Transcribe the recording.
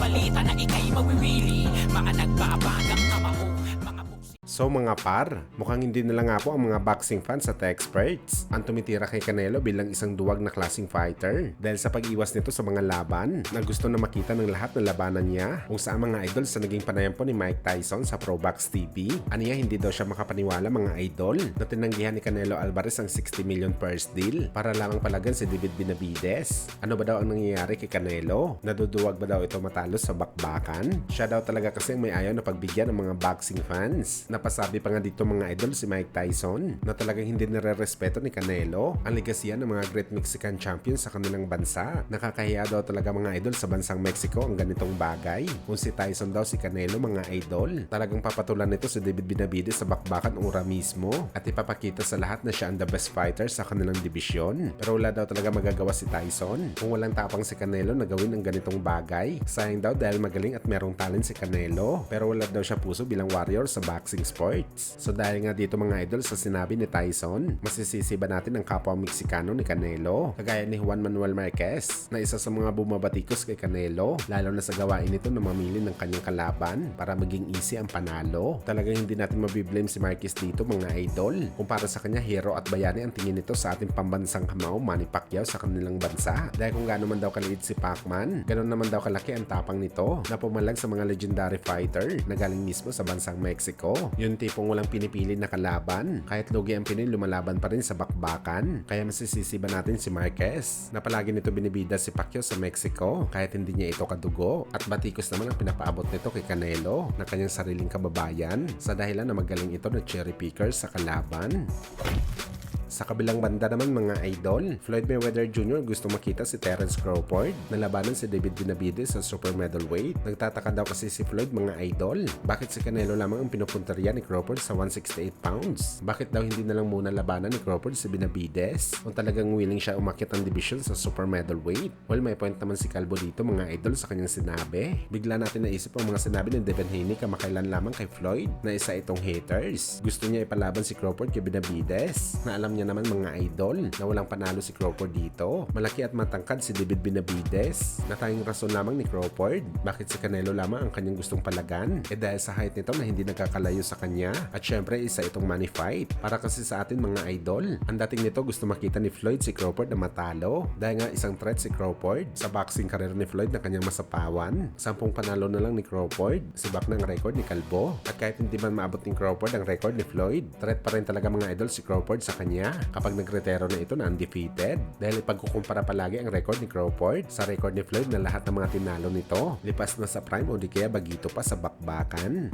balita na ika'y mawiwili. Mga nagbabagang kamao, mga So mga par, mukhang hindi na lang nga po ang mga boxing fans at experts ang tumitira kay Canelo bilang isang duwag na klaseng fighter dahil sa pag-iwas nito sa mga laban na gusto na makita ng lahat ng labanan niya kung saan mga idol sa naging panayam po ni Mike Tyson sa Probox TV. Aniya hindi daw siya makapaniwala mga idol na tinanggihan ni Canelo Alvarez ang 60 million purse deal para lamang palagan si David Benavidez. Ano ba daw ang nangyayari kay Canelo? Naduduwag ba daw ito matalo sa bakbakan? Siya daw talaga kasi may ayaw na pagbigyan ng mga boxing fans. Napasabi pa nga dito mga idol si Mike Tyson na talagang hindi nare-respeto ni Canelo ang legasya ng mga great Mexican champions sa kanilang bansa. Nakakahiya daw talaga mga idol sa bansang Mexico ang ganitong bagay. Kung si Tyson daw si Canelo mga idol, talagang papatulan nito si David Benavidez sa bakbakan ura mismo at ipapakita sa lahat na siya ang the best fighter sa kanilang dibisyon. Pero wala daw talaga magagawa si Tyson kung walang tapang si Canelo na gawin ang ganitong bagay. Sayang daw dahil magaling at merong talent si Canelo pero wala daw siya puso bilang warrior sa boxing sports. So dahil nga dito mga idol sa sinabi ni Tyson, masisisi ba natin ang kapwa Meksikano ni Canelo? Kagaya ni Juan Manuel Marquez na isa sa mga bumabatikos kay Canelo, lalo na sa gawain nito na mamili ng kanyang kalaban para maging easy ang panalo. Talagang hindi natin mabiblame si Marquez dito mga idol. Kung para sa kanya hero at bayani ang tingin nito sa ating pambansang kamao Manny Pacquiao sa kanilang bansa. Dahil kung gaano man daw kaliit si Pacman, ganoon naman daw kalaki ang tapang nito na pumalag sa mga legendary fighter na galing mismo sa bansang Mexico. Yung tipong walang pinipili na kalaban. Kahit lugi ang Pinoy, lumalaban pa rin sa bakbakan. Kaya masisisi ba natin si Marquez na palagi nito binibida si Pacquiao sa Mexico kahit hindi niya ito kadugo? At batikos naman ang pinapaabot nito kay Canelo na kanyang sariling kababayan sa dahilan na magaling ito na cherry picker sa kalaban. Sa kabilang banda naman mga idol, Floyd Mayweather Jr. gusto makita si Terence Crawford na labanan si David Benavidez sa super middleweight. Nagtataka daw kasi si Floyd mga idol, bakit si Canelo lamang ang pinupuntarya ni Crawford sa 168 pounds? Bakit daw hindi na lang muna labanan ni Crawford si Benavidez kung talagang willing siya umakyat ang division sa super middleweight? Well, may point naman si Calvo dito mga idol sa kanyang sinabi. Bigla natin naisip ang mga sinabi ni Devin Haney kamakailan lamang kay Floyd na isa itong haters. Gusto niya ipalaban si Crawford kay Benavidez na alam niya naman mga idol na walang panalo si Crawford dito. Malaki at matangkad si David Benavidez na tanging rason lamang ni Crawford bakit si Canelo lamang ang kanyang gustong palagan dahil sa height nito na hindi nagkakalayo sa kanya at syempre isa itong money fight. Para kasi sa atin mga idol, ang dating nito gusto makita ni Floyd si Crawford na matalo dahil nga isang threat si Crawford sa boxing career ni Floyd na kanyang masapawan. 10 panalo na lang ni Crawford, sibak na ang record ni Calvo at kahit hindi man maabot ni Crawford ang record ni Floyd, threat pa rin talaga mga idol si Crawford sa kanya kapag nagretero na ito na undefeated dahil ipagkukumpara palagi ang record ni Crawford sa record ni Floyd na lahat ng mga tinalo nito lipas na sa prime o di kaya bagito pa sa bakbakan.